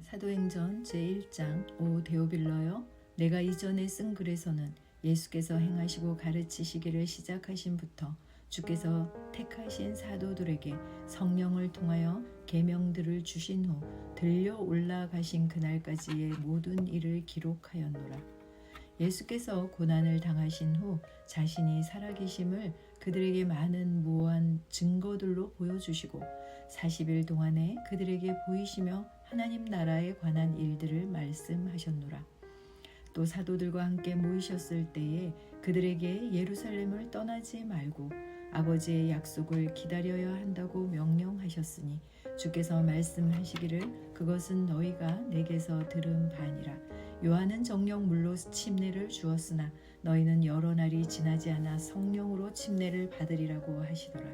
사도행전 제1장 오 데오빌러여, 내가 이전에 쓴 글에서는 예수께서 행하시고 가르치시기를 시작하신부터 주께서 택하신 사도들에게 성령을 통하여 계명들을 주신 후 들려 올라가신 그날까지의 모든 일을 기록하였노라. 예수께서 고난을 당하신 후 자신이 살아계심을 그들에게 많은 무한 증거들로 보여주시고 40일 동안에 그들에게 보이시며 하나님 나라에 관한 일들을 말씀하셨노라. 또 사도들과 함께 모이셨을 때에 그들에게 예루살렘을 떠나지 말고 아버지의 약속을 기다려야 한다고 명령하셨으니 주께서 말씀하시기를 그것은 너희가 내게서 들은 바니라. 요한은 정령 물로 침례를 주었으나 너희는 여러 날이 지나지 않아 성령으로 침례를 받으리라고 하시더라.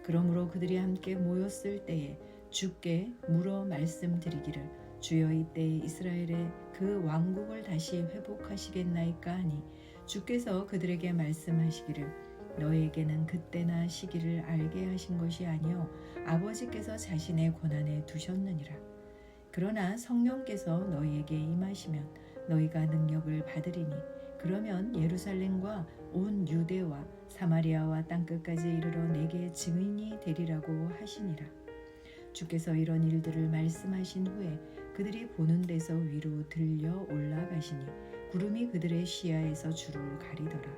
그러므로 그들이 함께 모였을 때에 주께 물어 말씀드리기를 주여 이때에 이스라엘의 그 왕국을 다시 회복하시겠나이까 하니 주께서 그들에게 말씀하시기를 너희에게는 그때나 시기를 알게 하신 것이 아니요 아버지께서 자신의 권한에 두셨느니라. 그러나 성령께서 너희에게 임하시면 너희가 능력을 받으리니 그러면 예루살렘과 온 유대와 사마리아와 땅끝까지 이르러 내게 증인이 되리라고 하시니라. 주께서 이런 일들을 말씀하신 후에 그들이 보는 데서 위로 들려 올라가시니 구름이 그들의 시야에서 주를 가리더라.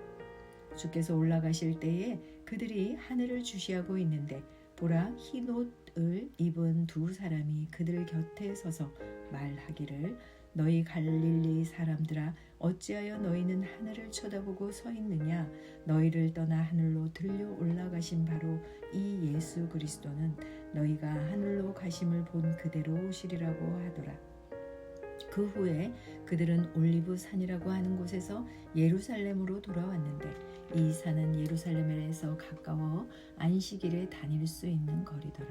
주께서 올라가실 때에 그들이 하늘을 주시하고 있는데 보라, 흰 옷을 입은 두 사람이 그들 곁에 서서 말하기를 너희 갈릴리 사람들아 어찌하여 너희는 하늘을 쳐다보고 서 있느냐. 너희를 떠나 하늘로 들려 올라가신 바로 이 예수 그리스도는 너희가 하늘로 가심을 본 그대로 오시리라고 하더라. 그 후에 그들은 올리브 산이라고 하는 곳에서 예루살렘으로 돌아왔는데 이 산은 예루살렘에서 가까워 안식일에 다닐 수 있는 거리더라.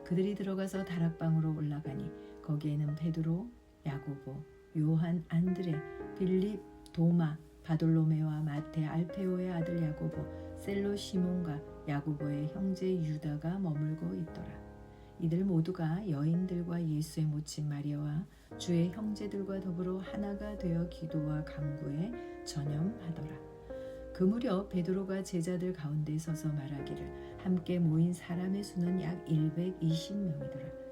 그들이 들어가서 다락방으로 올라가니 거기에는 베드로, 야고보, 요한, 안드레, 빌립, 도마, 바돌로메와 마테, 알페오의 아들 야고보, 셀로 시몬과 야고보의 형제 유다가 머물고 있더라. 이들 모두가 여인들과 예수의 모친 마리아와 주의 형제들과 더불어 하나가 되어 기도와 간구에 전념하더라. 그 무렵 베드로가 제자들 가운데 서서 말하기를 함께 모인 사람의 수는 약 120명이더라.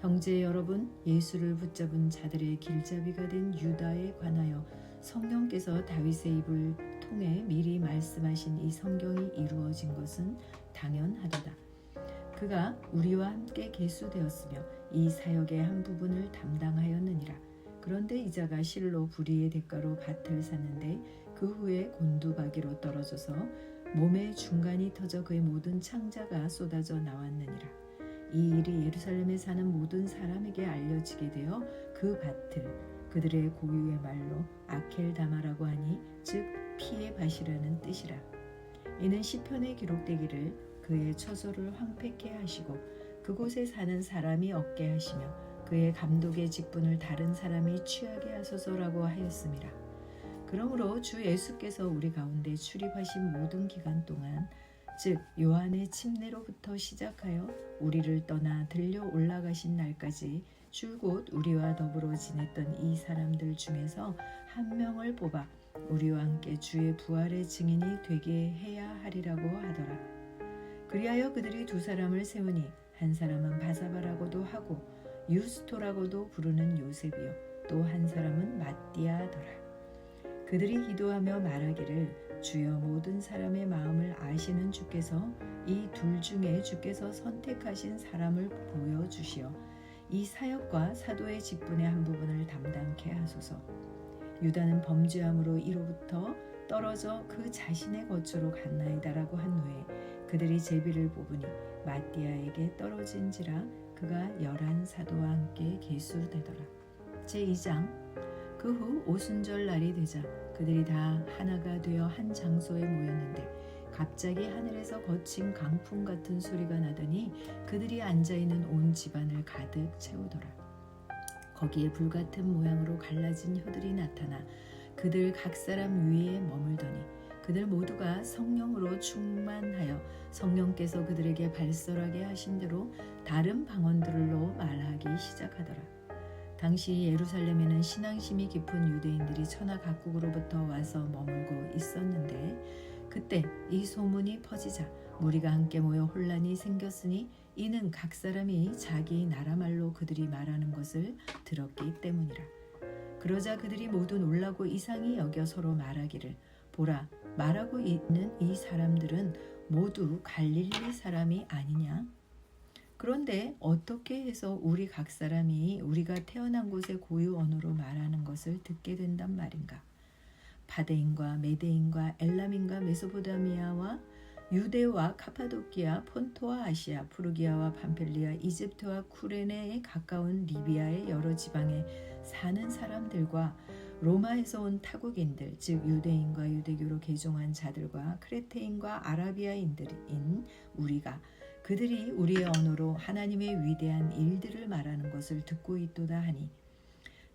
형제 여러분, 예수를 붙잡은 자들의 길잡이가 된 유다에 관하여 성령께서 다윗의 입을 통해 미리 말씀하신 이 성경이 이루어진 것은 당연하도다. 그가 우리와 함께 계수되었으며 이 사역의 한 부분을 담당하였느니라. 그런데 이자가 실로 불의의 대가로 밭을 샀는데 그 후에 곤두박이로 떨어져서 몸의 중간이 터져 그의 모든 창자가 쏟아져 나왔느니라. 이 일이 예루살렘에 사는 모든 사람에게 알려지게 되어 그 밭을 그들의 고유의 말로 아켈다마라고 하니 즉 피의 밭이라는 뜻이라. 이는 시편에 기록되기를 그의 처소를 황폐케 하시고 그곳에 사는 사람이 없게 하시며 그의 감독의 직분을 다른 사람이 취하게 하소서라고 하였음이라. 그러므로 주 예수께서 우리 가운데 출입하신 모든 기간 동안 즉 요한의 침례로부터 시작하여 우리를 떠나 들려 올라가신 날까지 줄곧 우리와 더불어 지냈던 이 사람들 중에서 한 명을 뽑아 우리와 함께 주의 부활의 증인이 되게 해야 하리라고 하더라. 그리하여 그들이 두 사람을 세우니 한 사람은 바사바라고도 하고 유스토라고도 부르는 요셉이요 또 한 사람은 마띠아더라. 그들이 기도하며 말하기를 주여 모든 사람의 마음을 아시는 주께서 이 둘 중에 주께서 선택하신 사람을 보여주시어 이 사역과 사도의 직분의 한 부분을 담당케 하소서. 유다는 범죄함으로 이로부터 떨어져 그 자신의 거처로 갔나이다라고 한 후에 그들이 제비를 뽑으니 마띠아에게 떨어진지라 그가 11사도와 함께 계수되더라. 제2장 그 후 오순절 날이 되자 그들이 다 하나가 되어 한 장소에 모였는데 갑자기 하늘에서 거친 강풍 같은 소리가 나더니 그들이 앉아있는 온 집안을 가득 채우더라. 거기에 불같은 모양으로 갈라진 혀들이 나타나 그들 각 사람 위에 머물더니 그들 모두가 성령으로 충만하여 성령께서 그들에게 발설하게 하신 대로 다른 방언들로 말하기 시작하더라. 당시 예루살렘에는 신앙심이 깊은 유대인들이 천하 각국으로부터 와서 머물고 있었는데 그때 이 소문이 퍼지자 무리가 함께 모여 혼란이 생겼으니 이는 각 사람이 자기 나라 말로 그들이 말하는 것을 들었기 때문이라. 그러자 그들이 모두 놀라고 이상히 여겨 서로 말하기를 보라, 말하고 있는 이 사람들은 모두 갈릴리 사람이 아니냐? 그런데 어떻게 해서 우리 각 사람이 우리가 태어난 곳의 고유 언어로 말하는 것을 듣게 된단 말인가? 바데인과 메데인과 엘람인과 메소포타미아와 유대와 카파도키아, 폰토와 아시아, 프루기아와 밤펠리아, 이집트와 쿠레네에 가까운 리비아의 여러 지방에 사는 사람들과 로마에서 온 타국인들, 즉 유대인과 유대교로 개종한 자들과 크레테인과 아라비아인들인 우리가 그들이 우리의 언어로 하나님의 위대한 일들을 말하는 것을 듣고 있도다 하니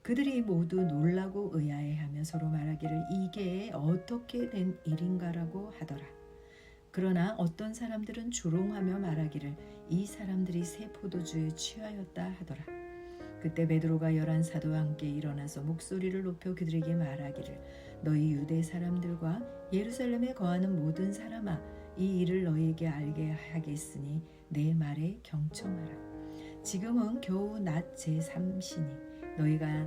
그들이 모두 놀라고 의아해하며 서로 말하기를 이게 어떻게 된 일인가라고 하더라. 그러나 어떤 사람들은 조롱하며 말하기를 이 사람들이 새 포도주에 취하였다 하더라. 그때 베드로가 11 사도와 함께 일어나서 목소리를 높여 그들에게 말하기를 너희 유대 사람들과 예루살렘에 거하는 모든 사람아 이 일을 너희에게 알게 하겠으니 내 말에 경청하라. 지금은 겨우 낮 제3시니 너희가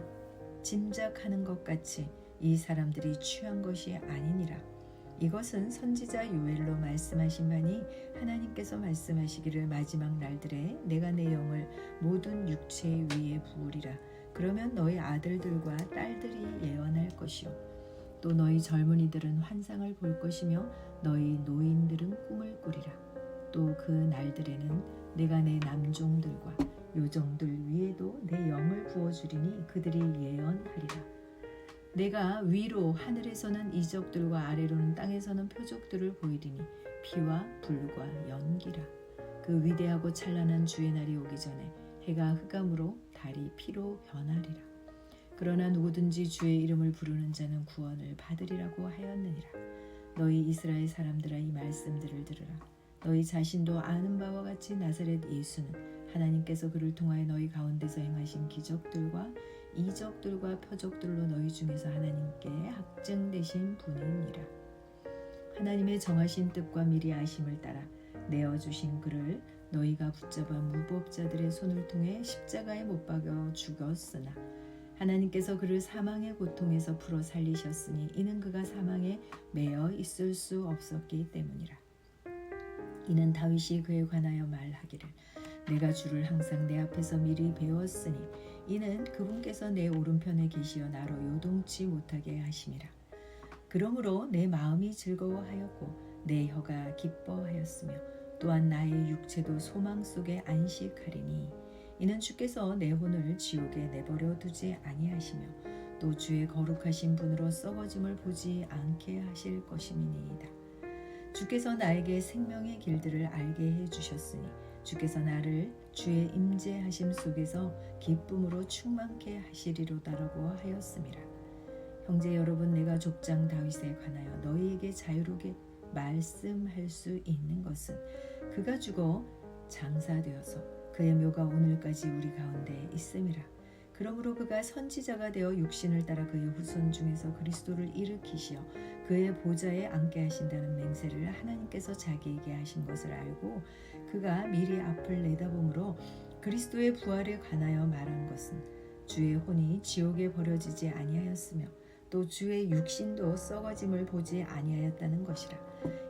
짐작하는 것 같이 이 사람들이 취한 것이 아니니라. 이것은 선지자 요엘로 말씀하신 바니 하나님께서 말씀하시기를 마지막 날들에 내가 내 영을 모든 육체 위에 부으리라. 그러면 너희 아들들과 딸들이 예언할 것이요 또 너희 젊은이들은 환상을 볼 것이며 너희 노인들은 꿈을 꾸리라. 또 그 날들에는 내가 내 남종들과 요정들 위에도 내 영을 부어주리니 그들이 예언하리라. 내가 위로 하늘에서는 이적들과 아래로는 땅에서는 표적들을 보이리니 피와 불과 연기라. 그 위대하고 찬란한 주의 날이 오기 전에 해가 흑암으로 달이 피로 변하리라. 그러나 누구든지 주의 이름을 부르는 자는 구원을 받으리라고 하였느니라. 너희 이스라엘 사람들아 이 말씀들을 들으라. 너희 자신도 아는 바와 같이 나사렛 예수는 하나님께서 그를 통하여 너희 가운데서 행하신 기적들과 이적들과 표적들로 너희 중에서 하나님께 학증되신 분이니라. 하나님의 정하신 뜻과 미리 아심을 따라 내어주신 그를 너희가 붙잡아 무법자들의 손을 통해 십자가에 못 박여 죽였으나 하나님께서 그를 사망의 고통에서 풀어 살리셨으니 이는 그가 사망에 매여 있을 수 없었기 때문이라. 이는 다윗이 그에 관하여 말하기를 내가 주를 항상 내 앞에서 미리 배웠으니 이는 그분께서 내 오른편에 계시어 나로 요동치 못하게 하심이라. 그러므로 내 마음이 즐거워하였고 내 혀가 기뻐하였으며 또한 나의 육체도 소망 속에 안식하리니 이는 주께서 내 혼을 지옥에 내버려 두지 아니하시며 또 주의 거룩하신 분으로 썩어짐을 보지 않게 하실 것임이니이다. 주께서 나에게 생명의 길들을 알게 해주셨으니 주께서 나를 주의 임재하심 속에서 기쁨으로 충만케 하시리로다라고 하였음이라. 형제 여러분, 내가 족장 다윗에 관하여 너희에게 자유롭게 말씀할 수 있는 것은 그가 죽어 장사되어서 그의 묘가 오늘까지 우리 가운데 있음이라. 그러므로 그가 선지자가 되어 육신을 따라 그의 후손 중에서 그리스도를 일으키시어 그의 보좌에 앉게 하신다는 맹세를 하나님께서 자기에게 하신 것을 알고 그가 미리 앞을 내다보므로 그리스도의 부활에 관하여 말한 것은 주의 혼이 지옥에 버려지지 아니하였으며 또 주의 육신도 썩어짐을 보지 아니하였다는 것이라.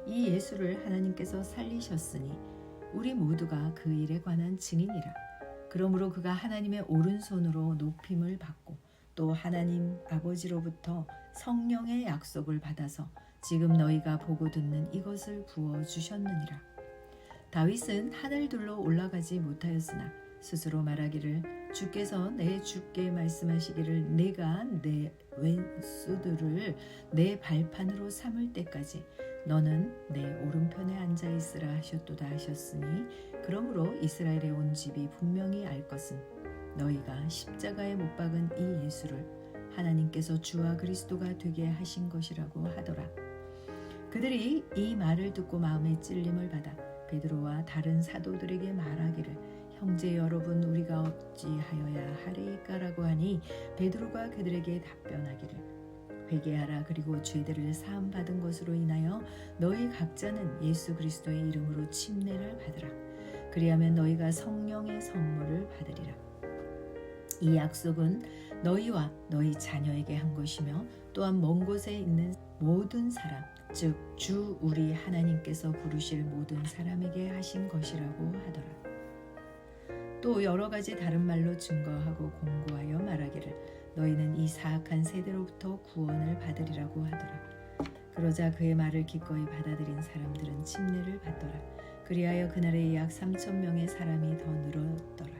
이 예수를 하나님께서 살리셨으니 우리 모두가 그 일에 관한 증인이라. 그러므로 그가 하나님의 오른손으로 높임을 받고 또 하나님 아버지로부터 성령의 약속을 받아서 지금 너희가 보고 듣는 이것을 부어주셨느니라. 다윗은 하늘들로 올라가지 못하였으나 스스로 말하기를 주께서 내 주께 말씀하시기를 내가 내 왼수들을 내 발판으로 삼을 때까지 너는 내 오른편에 앉아있으라 하셨도다 하셨으니 그러므로 이스라엘의 온 집이 분명히 알 것은 너희가 십자가에 못 박은 이 예수를 하나님께서 주와 그리스도가 되게 하신 것이라고 하더라. 그들이 이 말을 듣고 마음에 찔림을 받아 베드로와 다른 사도들에게 말하기를 형제 여러분, 우리가 어찌하여야 하리까라고 하니 베드로가 그들에게 답변하기를 회개하라. 그리고 죄들을 사함 받은 것으로 인하여 너희 각자는 예수 그리스도의 이름으로 침례를 받으라. 그리하면 너희가 성령의 선물을 받으리라. 이 약속은 너희와 너희 자녀에게 한 것이며 또한 먼 곳에 있는 모든 사람, 즉 주 우리 하나님께서 부르실 모든 사람에게 하신 것이라고 하더라. 또 여러 가지 다른 말로 증거하고 공고하여 말하기를 너희는 이 사악한 세대로부터 구원을 받으리라고 하더라. 그러자 그의 말을 기꺼이 받아들인 사람들은 침례를 받더라. 그리하여 그날에 약 3,000명의 사람이 더 늘었더라.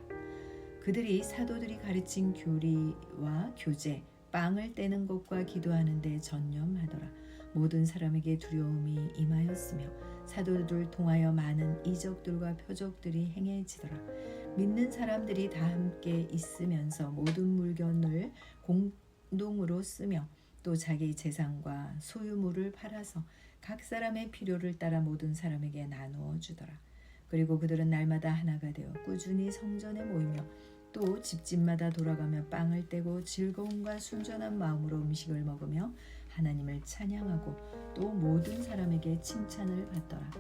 그들이 사도들이 가르친 교리와 교제, 빵을 떼는 것과 기도하는 데 전념하더라. 모든 사람에게 두려움이 임하였으며 사도들 통하여 많은 이적들과 표적들이 행해지더라. 믿는 사람들이 다 함께 있으면서 모든 물건을 공동으로 쓰며 또 자기 재산과 소유물을 팔아서 각 사람의 필요를 따라 모든 사람에게 나누어 주더라. 그리고 그들은 날마다 하나가 되어 꾸준히 성전에 모이며 또 집집마다 돌아가며 빵을 떼고 즐거움과 순전한 마음으로 음식을 먹으며 하나님을 찬양하고 또 모든 사람에게 칭찬을 받더라.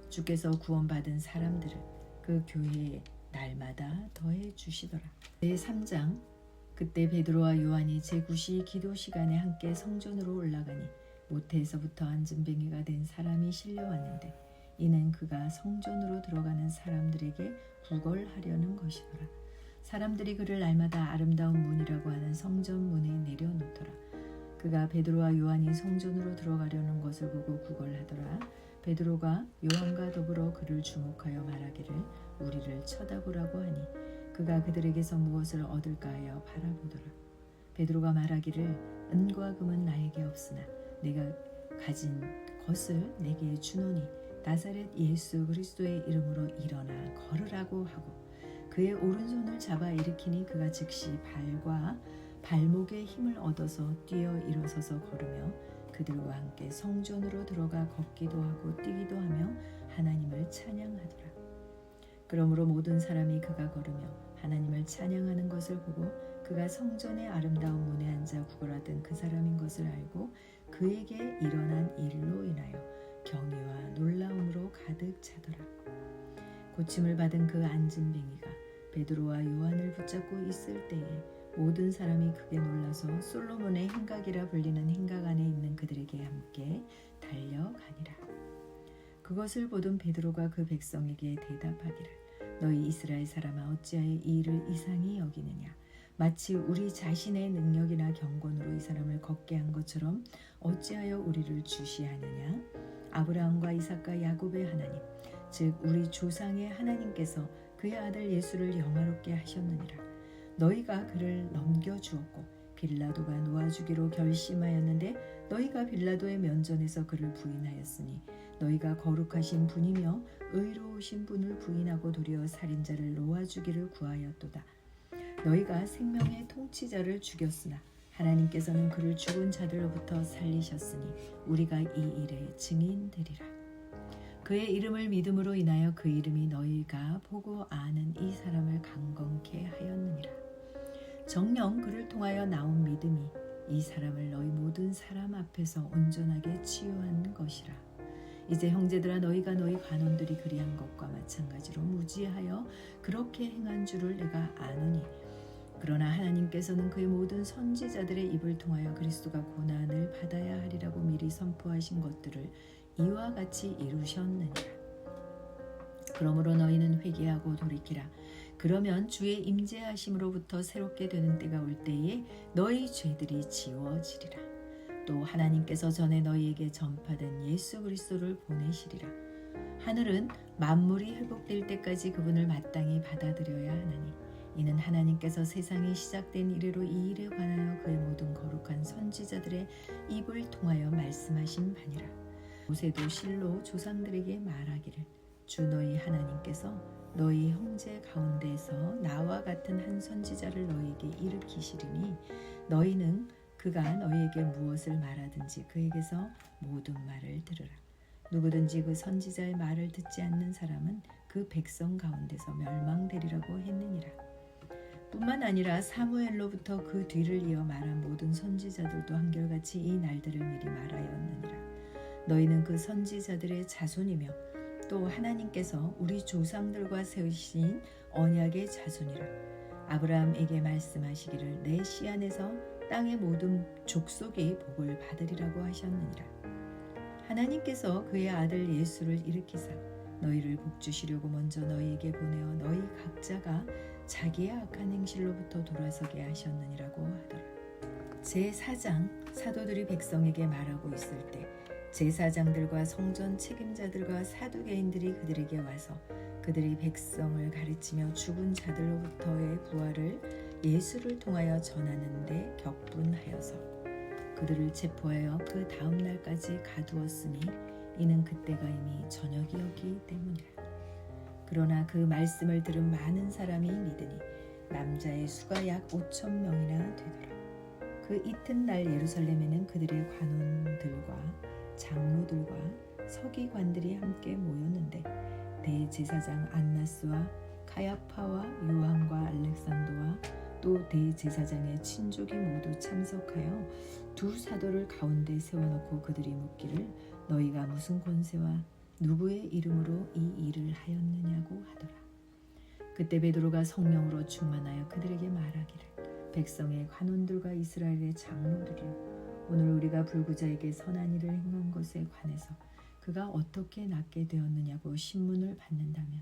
주께서 구원받은 사람들을 그 교회에 날마다 더해 주시더라. 제3장. 그때 베드로와 요한이 제9시 기도 시간에 함께 성전으로 올라가니 모태에서부터 안진뱅이가 된 사람이 실려왔는데 이는 그가 성전으로 들어가는 사람들에게 구걸하려는 것이더라. 사람들이 그를 날마다 아름다운 문이라고 하는 성전 문에 내려놓더라. 그가 베드로와 요한이 성전으로 들어가려는 것을 보고 구걸하더라. 베드로가 요한과 더불어 그를 주목하여 말하기를 우리를 쳐다보라고 하니 그가 그들에게서 무엇을 얻을까 하여 바라보더라. 베드로가 말하기를 은과 금은 나에게 없으나 내가 가진 것을 내게 주노니 나사렛 예수 그리스도의 이름으로 일어나 걸으라고 하고 그의 오른손을 잡아 일으키니 그가 즉시 발과 발목에 힘을 얻어서 뛰어 일어서서 걸으며 그들과 함께 성전으로 들어가 걷기도 하고 뛰기도 하며 하나님을 찬양하더라. 그러므로 모든 사람이 그가 걸으며 하나님을 찬양하는 것을 보고 그가 성전의 아름다운 문에 앉아 구걸하던 그 사람인 것을 알고 그에게 일어난 일로 인하여 경외와 놀라움으로 가득 차더라. 고침을 받은 그 안진뱅이가 베드로와 요한을 붙잡고 있을 때에 모든 사람이 크게 놀라서 솔로몬의 행각이라 불리는 행각 안에 있는 그들에게 함께 달려가니라. 그것을 보던 베드로가 그 백성에게 대답하기를 너희 이스라엘 사람아 어찌하여 이 일을 이상히 여기느냐. 마치 우리 자신의 능력이나 경건으로 이 사람을 걷게 한 것처럼 어찌하여 우리를 주시하느냐. 아브라함과 이삭과 야곱의 하나님 즉 우리 조상의 하나님께서 그의 아들 예수를 영화롭게 하셨느니라. 너희가 그를 넘겨주었고 빌라도가 놓아주기로 결심하였는데 너희가 빌라도의 면전에서 그를 부인하였으니 너희가 거룩하신 분이며 의로우신 분을 부인하고 도리어 살인자를 놓아주기를 구하였도다. 너희가 생명의 통치자를 죽였으나 하나님께서는 그를 죽은 자들로부터 살리셨으니 우리가 이 일의 증인되리라. 그의 이름을 믿음으로 인하여 그 이름이 너희가 보고 아는 이 사람을 강건케 하였느니라. 정녕 그를 통하여 나온 믿음이 이 사람을 너희 모든 사람 앞에서 온전하게 치유한 것이라. 이제 형제들아 너희가 너희 관원들이 그리한 것과 마찬가지로 무지하여 그렇게 행한 줄을 내가 아노니 그러나 하나님께서는 그의 모든 선지자들의 입을 통하여 그리스도가 고난을 받아야 하리라고 미리 선포하신 것들을 이와 같이 이루셨느니라. 그러므로 너희는 회개하고 돌이키라. 그러면 주의 임재하심으로부터 새롭게 되는 때가 올 때에 너희 죄들이 지워지리라. 또 하나님께서 전에 너희에게 전파된 예수 그리스도를 보내시리라. 하늘은 만물이 회복될 때까지 그분을 마땅히 받아들여야 하나니 이는 하나님께서 세상이 시작된 이래로 이 일에 관하여 그의 모든 거룩한 선지자들의 입을 통하여 말씀하신 바니라. 모세도 실로 조상들에게 말하기를 주 너희 하나님께서 너희 형제 가운데에서 나와 같은 한 선지자를 너희에게 일으키시리니 너희는 그가 너희에게 무엇을 말하든지 그에게서 모든 말을 들으라. 누구든지 그 선지자의 말을 듣지 않는 사람은 그 백성 가운데서 멸망되리라고 했느니라. 뿐만 아니라 사무엘로부터 그 뒤를 이어 말한 모든 선지자들도 한결같이 이 날들을 미리 말하였느니라. 너희는 그 선지자들의 자손이며 또 하나님께서 우리 조상들과 세우신 언약의 자손이라. 아브라함에게 말씀하시기를 내 씨 안에서 땅의 모든 족속이 복을 받으리라고 하셨느니라. 하나님께서 그의 아들 예수를 일으키사 너희를 복주시려고 먼저 너희에게 보내어 너희 각자가 자기의 악한 행실로부터 돌아서게 하셨느니라고 하더라. 제4장 사도들이 백성에게 말하고 있을 때 제사장들과 성전 책임자들과 사두개인들이 그들에게 와서 그들이 백성을 가르치며 죽은 자들로부터의 부활을 예수를 통하여 전하는데 격분하여서 그들을 체포하여 그 다음 날까지 가두었으니 이는 그때가 이미 저녁이었기 때문이라. 그러나 그 말씀을 들은 많은 사람이 믿으니 남자의 수가 약 5천 명이나 되더라. 그 이튿날 예루살렘에는 그들의 관원들과 장로들과 서기관들이 함께 모였는데 대제사장 안나스와 가야파와 요한과 알렉산더와 또 대제사장의 친족이 모두 참석하여 두 사도를 가운데 세워놓고 그들이 묻기를 너희가 무슨 권세와 누구의 이름으로 이 일을 하였느냐고 하더라. 그때 베드로가 성령으로 충만하여 그들에게 말하기를 백성의 관원들과 이스라엘의 장로들이여 오늘 우리가 불구자에게 선한 일을 행한 것에 관해서 그가 어떻게 낫게 되었느냐고 신문을 받는다면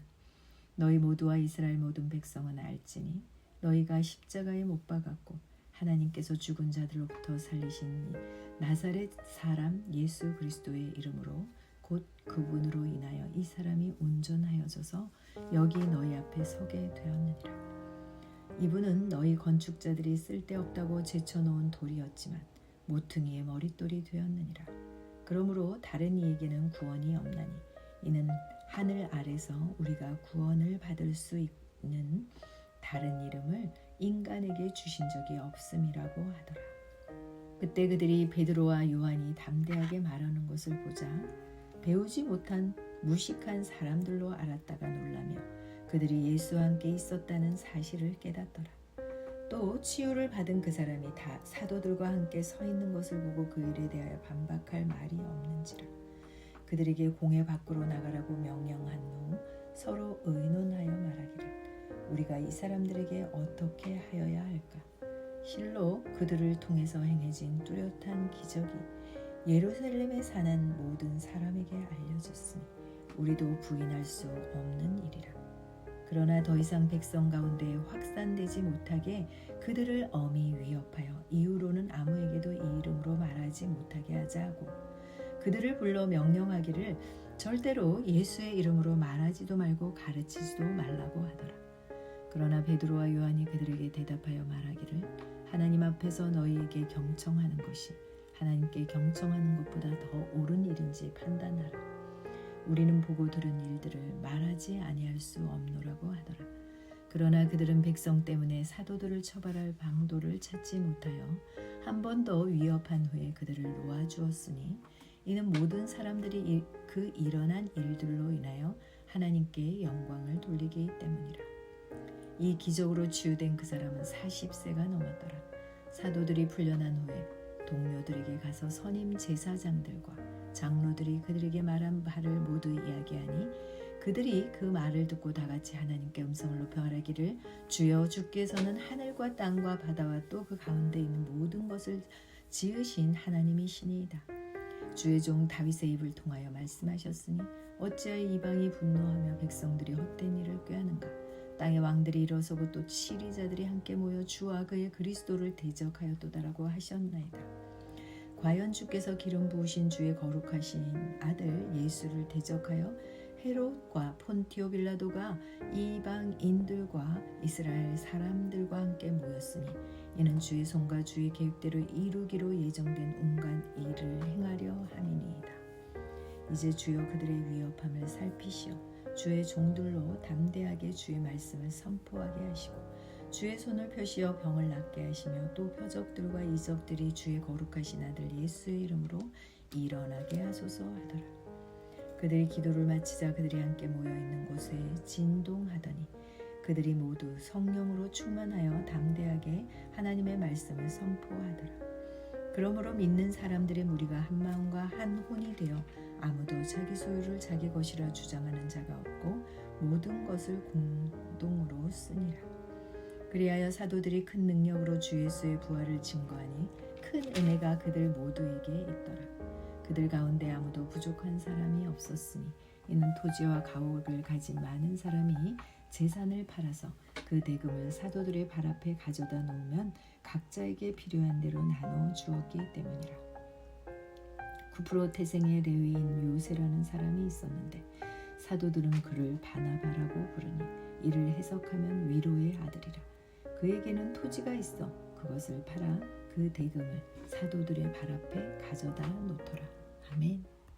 너희 모두와 이스라엘 모든 백성은 알지니 너희가 십자가에 못 박았고 하나님께서 죽은 자들로부터 살리신 나사렛 사람 예수 그리스도의 이름으로 곧 그분으로 인하여 이 사람이 온전하여져서 여기 너희 앞에 서게 되었느니라. 이분은 너희 건축자들이 쓸데없다고 제쳐놓은 돌이었지만 모퉁이의 머릿돌이 되었느니라. 그러므로 다른 이에게는 구원이 없나니 이는 하늘 아래서 우리가 구원을 받을 수 있는 다른 이름을 인간에게 주신 적이 없음이라고 하더라. 그때 그들이 베드로와 요한이 담대하게 말하는 것을 보자 배우지 못한 무식한 사람들로 알았다가 놀라며 그들이 예수와 함께 있었다는 사실을 깨닫더라. 또 치유를 받은 그 사람이 다 사도들과 함께 서 있는 것을 보고 그 일에 대하여 반박할 말이 없는지라. 그들에게 공회 밖으로 나가라고 명령한 후 서로 의논하여 말하기를 우리가 이 사람들에게 어떻게 하여야 할까? 실로 그들을 통해서 행해진 뚜렷한 기적이 예루살렘에 사는 모든 사람에게 알려졌으니 우리도 부인할 수 없는 일이라. 그러나 더 이상 백성 가운데 확산되지 못하게 그들을 엄히 위협하여 이후로는 아무에게도 이 이름으로 말하지 못하게 하자 하고 그들을 불러 명령하기를 절대로 예수의 이름으로 말하지도 말고 가르치지도 말라고 하더라. 그러나 베드로와 요한이 그들에게 대답하여 말하기를 하나님 앞에서 너희에게 경청하는 것이 하나님께 경청하는 것보다 더 옳은 일인지 판단하라. 우리는 보고 들은 일들을 말하지 아니할 수 없노라고 하더라. 그러나 그들은 백성 때문에 사도들을 처벌할 방도를 찾지 못하여 한 번 더 위협한 후에 그들을 놓아주었으니 이는 모든 사람들이 그 일어난 일들로 인하여 하나님께 영광을 돌리기 때문이라. 이 기적으로 치유된 그 사람은 40세가 넘었더라. 사도들이 풀려난 후에 동료들에게 가서 선임 제사장들과 장로들이 그들에게 말한 바를 모두 이야기하니 그들이 그 말을 듣고 다같이 하나님께 음성을 높여 말하기를 주여 주께서는 하늘과 땅과 바다와 또 그 가운데 있는 모든 것을 지으신 하나님이시니이다. 주의 종 다윗의 입을 통하여 말씀하셨으니 어찌하여 이방이 분노하며 백성들이 헛된 일을 꾀하는가. 땅의 왕들이 일어서고 또 치리자들이 함께 모여 주와 그의 그리스도를 대적하였도다라고 하셨나이다. 과연 주께서 기름 부으신 주의 거룩하신 아들 예수를 대적하여 헤롯과 폰티오 빌라도가 이방인들과 이스라엘 사람들과 함께 모였으니 이는 주의 손과 주의 계획대로 이루기로 예정된 온갖 일을 행하려 함이니이다. 이제 주여 그들의 위협함을 살피시어 주의 종들로 담대하게 주의 말씀을 선포하게 하시고 주의 손을 펴시어 병을 낫게 하시며 또 표적들과 이적들이 주의 거룩하신 아들 예수의 이름으로 일어나게 하소서 하더라. 그들이 기도를 마치자 그들이 함께 모여 있는 곳에 진동하더니 그들이 모두 성령으로 충만하여 담대하게 하나님의 말씀을 선포하더라. 그러므로 믿는 사람들의 무리가 한 마음과 한 혼이 되어 아무도 자기 소유를 자기 것이라 주장하는 자가 없고 모든 것을 공동으로 쓰니라. 그리하여 사도들이 큰 능력으로 주 예수의 부활을 증거하니 큰 은혜가 그들 모두에게 있더라. 그들 가운데 아무도 부족한 사람이 없었으니 이는 토지와 가옥을 가진 많은 사람이 재산을 팔아서 그 대금을 사도들의 발 앞에 가져다 놓으면 각자에게 필요한 대로 나눠 주었기 때문이라. 구프로 태생의 레위인 요세라는 사람이 있었는데 사도들은 그를 바나바라고 부르니 이를 해석하면 위로의 아들이라. 그에게는 토지가 있어 그것을 팔아 그 대금을 사도들의 발 앞에 가져다 놓더라. 아멘.